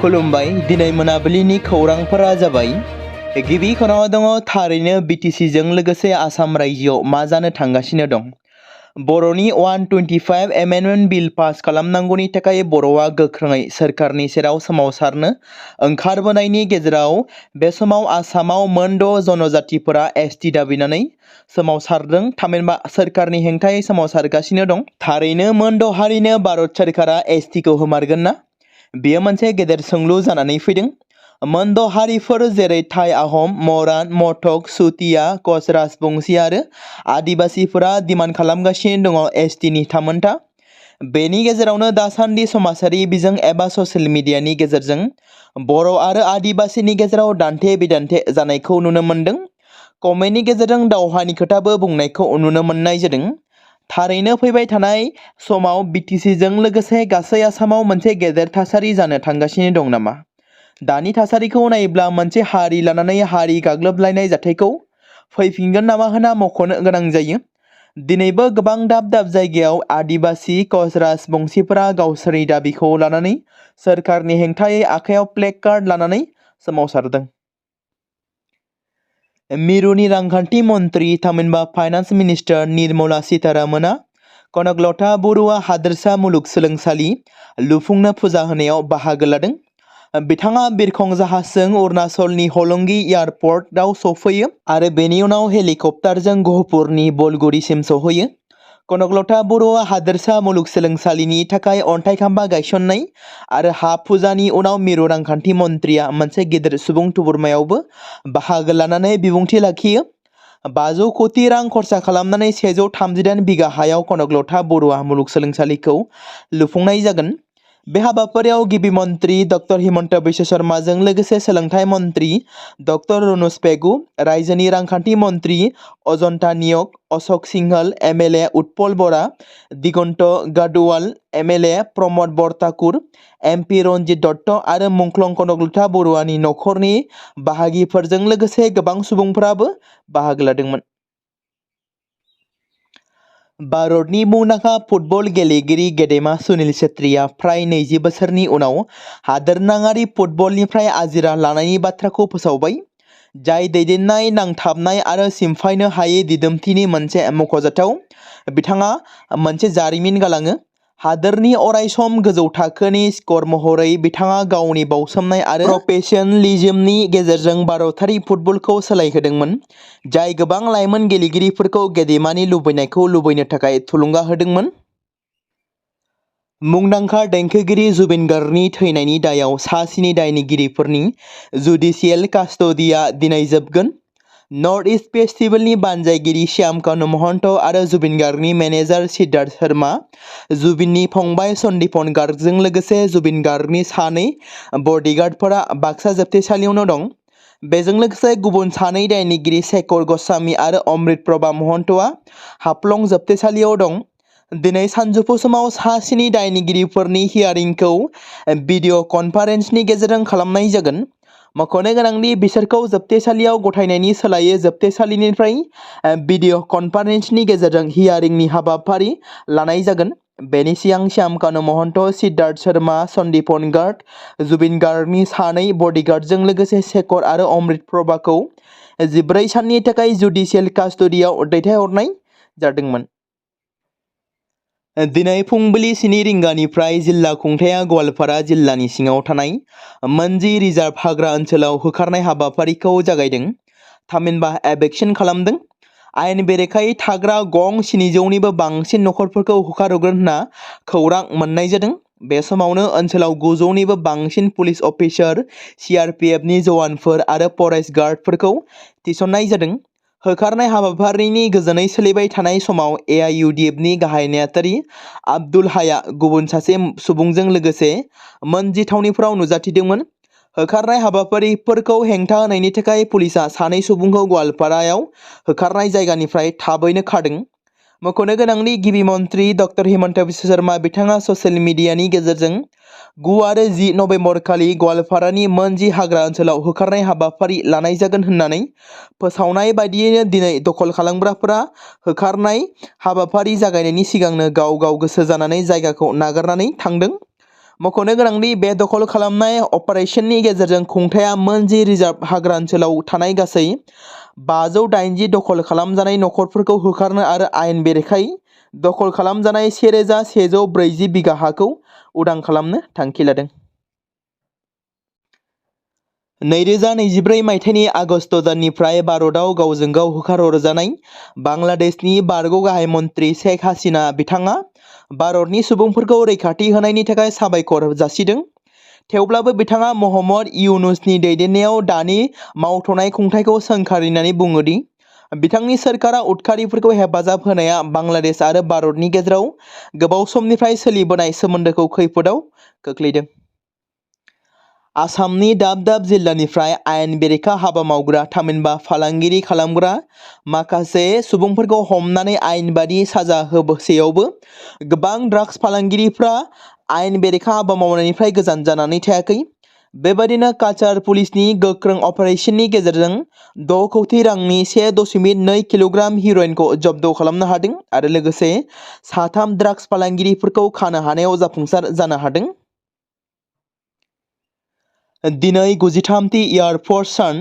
खुलुमबाय दिनै मोनाबिलिनि खौरांफोरा जाबाय गिबि खनाव दङ थारैनो बिटिसिजों लोगोसे आसाम रायजोआव मा जानो थांगासिनो दं। बर'नि 125 एमेन्डमेन्ट बिल पास खालामनांगौनि थाखाय बर'आ गोख्रोङै सोरखारनि सेराव सोमावसारनो ओंखारबोनायनि गेजेराव बे समाव आसामाव मोनद' जनजातिफोरा एसटि दाबिनानै सोमावसारदों थामहिनबा सोरखारनि हेंथायै सोमावसारगासिनो दं। थारैनो मोनद' हारिनो भारत सोरखारा एसटिखौ होमारगोन ना? बेयो मोनसे गेदेर सोंलु जानानै फैदों। मोनद' हारिफोर जेरै थाई, आहम, मरान, मटक, चुटिया, कच, राजबंशी आरो आदिबासीफोरा डिमान्ड खालामगासिनो दङ एसटिनि थामोनथा। बेनि गेजेरावनो दासान्दि समाजारि बिजों एबा ससियेल मिडियानि गेजेरजों बर' आरो आदिबासीनि गेजेराव दान्थे बिदान्थे जानायखौ नुनो मोन्दों। कमेन्टनि गेजेरजों दावहानि खोथाबो बुंनायखौ नुनो मोननाय जादों। थारैनो फैबाय थानाय समाव बिटिसिजों लोगोसे गासै आसामाव मोनसे गेदेर थासारि जानो थांगासिनो दं नामा? दानि थासारिखौ नायोब्ला मोनसे हारि लानानै हारि गाग्लोबलायनाय जाथायखौ फैफिनगोन नामा होनना मख'नो गोनां जायो। दिनैबो गोबां दाब दाब जायगायाव आदिबासी, कच, राजबंशीफोरा गावसोरनि दाबिखौ लानानै सोरखारनि हेंथायै आखायाव प्लेकार्ड लानानै सोमावसारदों। मिरुनि रांखान्थि मन्त्रि थामहिनबा फाइनान्स मिनिस्टार निर्मला सीतारामना कनकलता बरुवा हादोरसा मुलुगसोलोंसालि लुफुंनो फुजा होनायाव बाहागो लादों। बिथाङा बिरखं जाहाजजों अरुणाचलनि हलंगी एयारपर्टआव सफैयो आरो बेनि उनाव हेलिकप्टारजों गहपुरनि बलगुरिसिम सहैयो। कनकलता बरुवा हादोरसा मुलुगसोलोंसालिनि थाखाय अन्थाइ खाम्फा गायसननाय आरो हा फुजानि उनाव मिरु रांखान्थि मन्थ्रिया मोनसे गिदिर सुबुं थुबुरमायावबो बाहागो लानानै बिबुंथि लाखियो। 500 कोटी रां खरसा खालामनानै 138 बिगा हायाव कनकलता बरुवा मुलुगसोलोंसालिखौ लुफुंनाय जागोन। बे हाबाफारियाव गिबि मन्त्रि डक्टर हिमन्त बिश्व शर्माजों लोगोसे सोलोंथाइ मन्त्रि डक्टर रनोज पेगु, रायजोनि रांखान्थि मन्त्रि अजन्ता नियक, अशोक सिंहल, एमएलए उत्पल बरा, दिगन्त गाडवाल, एमएलए प्रमद बरठाकुर, एमपि रन्जित दत्त आरो मुंख्लं कनकलता बरुवानि नखरनि बाहागिफोरजों लोगोसे गोबां सुबुंफोराबो बाहागो लादोंमोन। भारतनि मुंदांखा फुटबल गेलेगिरि गेदेमा सुनील छेत्रीया फ्राय 20 बोसोरनि उनाव हादोरनाङारि फुटबलनिफ्राय आजिरा लानायनि बाथ्राखौ फोसावबाय, जाय दैदेननाय, नांथाबनाय आरो सिमफायनो हायै दिदोमथिनि मोनसे मख'जाथाव। बिथाङा मोनसे जारिमिन गालाङो। हादोरनि अरायसम गोजौ थाखोनि स्कर महरै बिथाङा गावनि बाउसोमनाय आरो प्रफेशनलिज्मनि गेजेरजों भारतारि फुटबलखौ सोलायहोदोंमोन, जाय गोबां लाइमोन गेलेगिरिफोरखौ गेदेमानि लुबैनायखौ लुबैनो थाखाय थुलुंगा होदोंमोन। मुंदांखा देंखोगिरि जुबिन गार्गनि थैनायनि दायाव सा 7 दायनिगिरिफोरनि जुडिशियेल कास्टडिया दिनै जोबगोन। नर्थ इस्ट फेस्टिभेलनि बानजायगिरि श्याम कानु महन्त आरो जुबिन गार्गनि मेनेजार सिद्धार्थ शर्मा, जुबिननि फंबाय सन्दीपन गार्गजों लोगोसे जुबिन गार्गनि 2 बडीगार्डफोरा बाक्सा जोबथेसालियावनो दं। बेजों लोगोसे गुबुन 2 दायनिगिरि शेखर गस्वामी आरो अमृत प्रभा महन्तआ हाफ्लं जोबथेसालियाव दं। दिनै सानजौफु समाव सा 7 दायनिगिरिफोरनि हियारिंखौ भिडिअ कनफारेन्सनि गेजेरजों खालामनाय जागोन। मख'नो गोनांदि बिसोरखौ जोबथेसालियाव गथायनायनि सोलायै जोबथेसालिनिफ्राय भिडिअ कनफारेन्सनि गेजेरजों हियारिंनि हाबाफारि लानाय जागोन। बेनि सिगां श्याम कानु महन्त, सिद्धार्थ शर्मा, सन्दीपन गार्ग, जुबिन गार्गनि 2 बडीगार्डजों लोगोसे शेखर आरो अमृत प्रभाखौ 14 साननि थाखाय जुडिशियेल कास्टडियाव दैथायहरनाय जादोंमोन। दिनै फुंबिलि 7 रिंगानिफ्राय जिल्ला खुंथाया गवालपारा जिल्लानि सिङाव थानाय मोनजि रिजार्भ हाग्रा ओनसोलाव होखारनाय हाबाफारिखौ जागायदों थामहिनबा एभेक्शन खालामदों। आयेन बेरेखायै थाग्रा गं 700निबो बांसिन नखरफोरखौ होखारहरगोन होनना खौरां मोननाय जादों। बे समावनो ओनसोलाव 900निबो बांसिन पुलिस अफिसार, सिआरपिएफनि जवानफोर आरो फरेस्ट गार्डफोरखौ थिसननाय जादों। होखारनाय हाबाफारिनि गोजोनै सोलिबाय थानाय समाव एआइयुडिएफनि गाहाय नेहाथारि आब्दुल हाया गुबुन सासे सुबुंजों लोगोसे मोनजि थावनिफोराव नुजाथिदोंमोन। होखारनाय हाबाफारिफोरखौ हेंथा होनायनि थाखाय पुलिसआ 2 सुबुंखौ गवालपारायाव होखारनाय जायगानिफ्राय थाबैनो खादों। मख'नो गोनांदि गिबि मन्त्रि डक्टर हिमन्त बिश्व शर्मा बिथाङा ससियेल मिडियानि गेजेरजों 9 आरो 10 नभेम्बर खालि गवालपारानि मोनजि हाग्रा ओनसोलाव होखारनाय हाबाफारि लानाय जागोन होननानै फोसावनाय बायदियैनो दिनै दखल खालामग्राफोरा होखारनाय हाबाफारि जागायनायनि सिगांनो गाव गाव गोसो जानानै जायगाखौ नागारनानै थांदों। मख'नो गोनांदि बे दखल खालामनाय अपारेशननि गेजेरजों खुंथाया मोनजि रिजार्भ हाग्रा ओनसोलाव थानाय गासै 580 दखल खालामजानाय नखरफोरखौ होखारनो आरो आयेन बेरेखायै दखल खालामजानाय 1140 बिघा हाखौ उदां खालामनो थांखि लादों। 2024 मायथाइनि आगस्ट दाननिफ्राय भारतआव गावजों गाव होखारहरजानाय बांलादेशनि बारग' गाहाय मन्थ्रि शेख हासिना बिथाङा भारतनि सुबुंफोरखौ रैखाथि होनायनि थाखाय साबायखर जासिदों। थेवब्लाबो बिथाङा मोहम्मद इउनुसनि दैदेननायाव दानि मावथ'नाय खुंथायखौ सोंखारिनानै बुङोदि बिथांनि सोरखारा उदखारिफोरखौ हेफाजाब होनाया बांलादेश आरो भारतनि गेजेराव गोबाव समनिफ्राय सोलिबोनाय सोमोन्दोखौ खैफोदाव खोख्लैदों। आसामनि दाब दाब जिल्लानिफ्राय आयेन बेरेखा हाबा मावग्रा थामहिनबा फालांगिरि खालामग्रा माखासे सुबुंफोरखौ हमनानै आयेनबादि साजा होसेयावबो गोबां ड्राग्स फालांगिरिफ्रा आयेन बेरेखा हाबा मावनायनिफ्राय गोजान जानानै थायाखै। बेबादिनो काछार पुलिसनि गोख्रों अपारेशननि गेजेरजों 6 कोटी रांनि 1.2 किल'ग्राम हेर'इनखौ जब्द खालामनो हादों आरो लोगोसे 3 ड्राग्स फालांगिरिफोरखौ खानो हानायाव जाफुंसार जानो हादों। दिनै 93थि एयारफोर्स सान।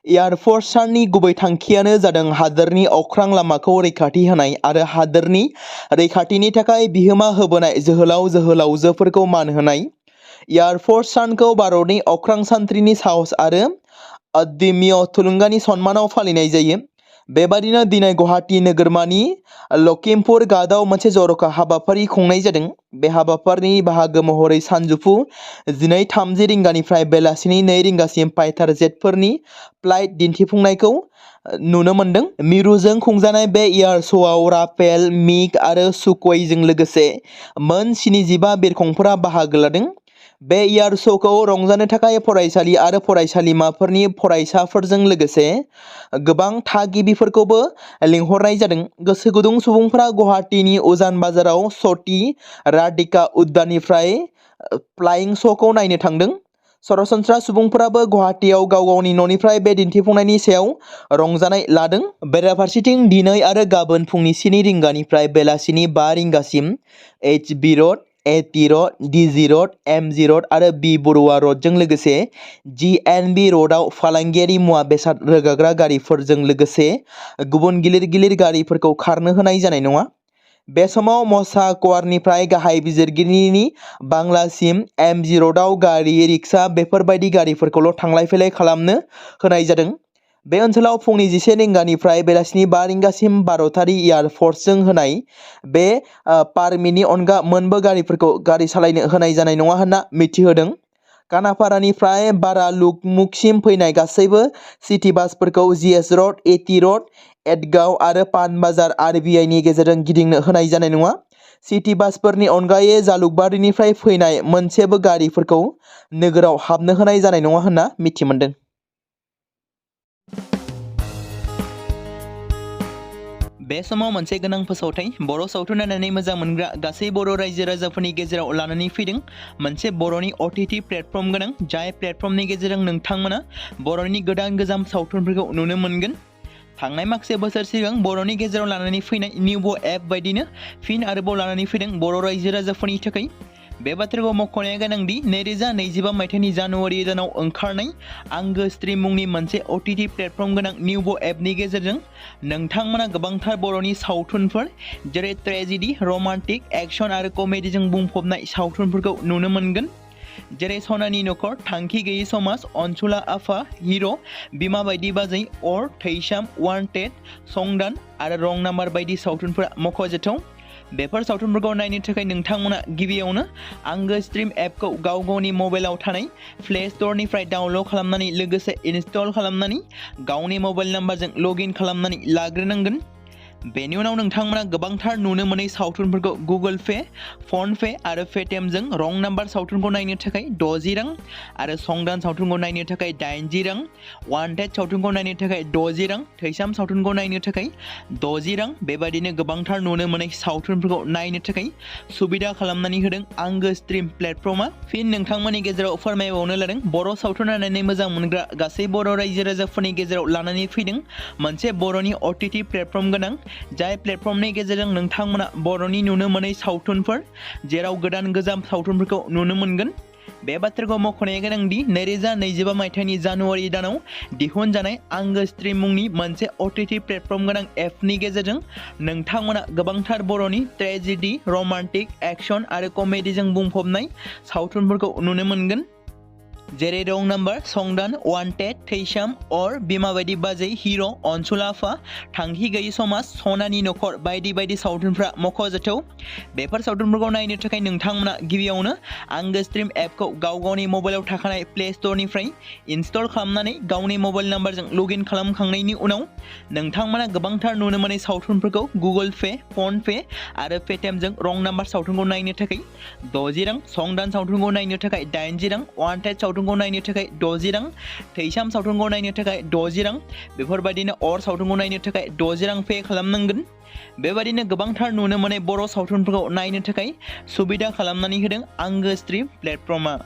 एयारफोर्स साननि गुबै थांखियानो जादों हादोरनि अख्रां लामाखौ रैखाथि होनाय आरो हादोरनि रैखाथिनि थाखाय बिहोमा होबोनाय जोहोलाव जोहोलावजोफोरखौ मान होनाय। एयारफोर्स सानखौ भारतनि अख्रां सान्थ्रिनि साहस आरो अदम्य थुलुंगानि सन्मानाव फालिनाय जायो। बेबादिनो दिनै गुवाहाटी नोगोरमानि लखिमपुर घाटआव मोनसे जर'खा हाबाफारि खुंनाय जादों। बे हाबाफारिनि बाहागो महरै सानजौफु 12:30 रिंगानिफ्राय बेलासिनि 2 रिंगासिम फाइटार जेटफोरनि फ्लाइट दिन्थिफुंनायखौ नुनो मोन्दों। मिरुजों खुंजानाय बे एयार श'आव राफेल, मिग आरो सुख'ईजों लोगोसे मोन 75 बिरखंफोरा बाहागो लादों। बे एयार श'खौ रंजानो थाखाय फरायसालि आरो फरायसालिमाफोरनि फरायसाफोरजों लोगोसे गोबां थागिबिफोरखौबो लिंहरनाय जादों। गोसो गुदुं सुबुंफोरा गुवाहाटीनि उजान बाजाराव सती राधिका उद्याननिफ्राय फ्लाइं श'खौ नायनो थांदों। सरासनस्रा सुबुंफोराबो गुवाहाटीआव गाव गावनि न'निफ्राय बे दिन्थिफुंनायनि सायाव रंजानाय लादों। बेराफारसेथिं दिनै आरो गाबोन फुंनि 7 रिंगानिफ्राय बेलासिनि 5 रिंगासिम HB road, AT road, DG road, MG road आरो B बरुवा र'डजों लोगोसे GNB र'डआव फालांगियारि मुवा बेसाद रोगाग्रा गारिफोरजों लोगोसे गुबुन गिलिर गिलिर गारिफोरखौ खारनो होनाय जानाय नङा। बे समाव मसाकवारनिफ्राय गाहाय बिजिरगिरिनि बांलासिम MG र'डआव गारि, रिक्सा बेफोरबायदि गारिफोरखौल' थांलाय फैलाय खालामनो होनाय जादों। बे ओनसोलाव फुंनि 11 रिंगानिफ्राय बेलासिनि 5 रिंगासिम भारतारि एयार फर्सजों होनाय बे पारमिटनि अनगा मोनबो गारिफोरखौ गारि सालायनो होनाय जानाय नङा होनना मिथिहोदों। खानापारानिफ्राय बारालुकमुकसिम फैनाय गासैबो सिटी बासफोरखौ GS र'ड, AT र'ड, एडगाव आरो पानबाजार RBIनि गेजेरजों गिदिंनो होनाय जानाय नङा। सिटी बासफोरनि अनगायै जालुकबारिनिफ्राय फैनाय मोनसेबो गारिफोरखौ नोगोराव हाबनो होनाय जानाय नङा होनना मिथिमोन्दों। बे समाव मोनसे गोनां फोसावथाय बर' सावथुन नायनानै मोजां मोनग्रा गासै बर' रायजो राजाफोरनि गेजेराव लानानै फैदों मोनसे बर'नि OTT प्लेटफर्म गोनां जाय प्लेटफर्मनि गेजेरजों नोंथांमोना बर'नि गोदान गोजाम सावथुनफोरखौ नुनो मोनगोन। थांनाय माखासे बोसोर सिगां बर'नि गेजेराव लानानै फैनाय निउबो एप बायदिनो फिन आरोबाव लानानै फैदों बर' रायजो राजाफोरनि थाखाय। बे बाथ्राखौ मख'नाया गोनांदि 2025 मायथाइनि जानुवारि दानाव ओंखारनाय आंगो स्ट्रिम मुंनि मोनसे OTT प्लेटफर्म गोनां निउबो एपनि गेजेरजों नोंथांमोना गोबांथार बर'नि सावथुनफोर जेरै ट्रेजेडि, रमान्टिक, एक्शन आरो कमेडिजों बुंफबनाय सावथुनफोरखौ नुनो मोनगोन। जेरै सनानि नखर, थांखि गैयै समाज, अनसुला आफा, हिर', बिमा बायदि बाजै, अर, थैसाम, वान्टेड, संदान आरो रं नाम्बार बायदि सावथुनफोरा मख'जाथाव। बेफोर सावथुनफोरखौ नायनो थाखाय नोंथांमोना गिबियावनो आंगो स्ट्रिम एपखौ गाव गावनि मबाइलाव थानाय प्ले स्ट'रनिफ्राय डाउनल'ड खालामनानै लोगोसे इनस्टल खालामनानै गावनि मबाइल नाम्बारजों लगइन खालामनानै लाग्रोनांगोन। बेनि उनाव नोंथांमोना गोबांथार नुनो मोनै सावथुनफोरखौ गुगोल पे, फन पे आरो पेटिएमजों रं नाम्बार सावथुनखौ नायनो थाखाय 60 रां आरो संदान सावथुनखौ नायनो थाखाय 80 रां, वान्टेड सावथुनखौ नायनो थाखाय 60 रां, थैसाम सावथुनखौ नायनो थाखाय 60 रां बेबायदिनो गोबांथार नुनो मोनै सावथुनफोरखौ नायनो थाखाय सुबिदा खालामनानै होदों आंगो स्ट्रिम प्लेटफर्मा। फिन नोंथांमोननि गेजेराव फोरमायबावनो लादों बर' सावथुन नायनानै मोजां मोनग्रा गासै बर' रायजो राजाफोरनि गेजेराव लानानै फैदों मोनसे बर'नि OTT प्लेटफर्म गोनां जाय प्लेटफर्मनि गेजेरजों नोंथांमोना बर'नि नुनो मोनै सावथुनफोर जेराव गोदान गोजाम सावथुनफोरखौ नुनो मोनगोन। बे बाथ्राखौ मख'नाया गोनांदि 2025 मायथाइनि जानुवारि दानाव दिहुनजानाय आंगो स्ट्रिम मुंनि मोनसे OTT प्लेटफर्म गोनां एपनि गेजेरजों नोंथांमोना गोबांथार बर'नि ट्रेजेडी, रमान्टिक, एक्शन आरो कमेडीजों बुंफबनाय सावथुनफोरखौ नुनो मोनगोन। जेरै रं नाम्बार, संदान, वान्टेड, थैसाम, अर, बिमा बायदि बाजै, हिर', अनसुला आफा, थांखि गैयि समाज, सनानि नखर बायदि बायदि सावथुनफ्रा मख'जाथाव। बेफोर सावथुनफोरखौ नायनो थाखाय नोंथांमोना गिबियावनो आंगो स्ट्रिम एपखौ गावनि मबाइलाव थाखानाय प्ले स्ट'रनिफ्राय इनस्टल खालामनानै गावनि मबाइल नाम्बारजों लगइन खालामखांनायनि उनाव नोंथांमोना गोबांथार नुनो मोनै सावथुनफोरखौ गुगोल पे, फन पे आरो पेटिएमजों रं नाम्बार सावथुनखौ नायनो थाखाय 60 रां, संदान सावथुनखौ नायनो थाखाय 80 रां, वान्टेड सावथुनखौ नायनो थाखाय 60 रां, थैसाम सावथुनखौ नायनो थाखाय 60 रां, बेफोरबायदिनो अर सावथुनखौ नायनो थाखाय 60 रां पे खालामनांगोन। बेबायदिनो गोबांथार नुनो मोनै बर' सावथुनफोरखौ नायनो थाखाय सुबिदा खालामनानै होदों आंगो स्ट्रिम प्लेटफर्मआ।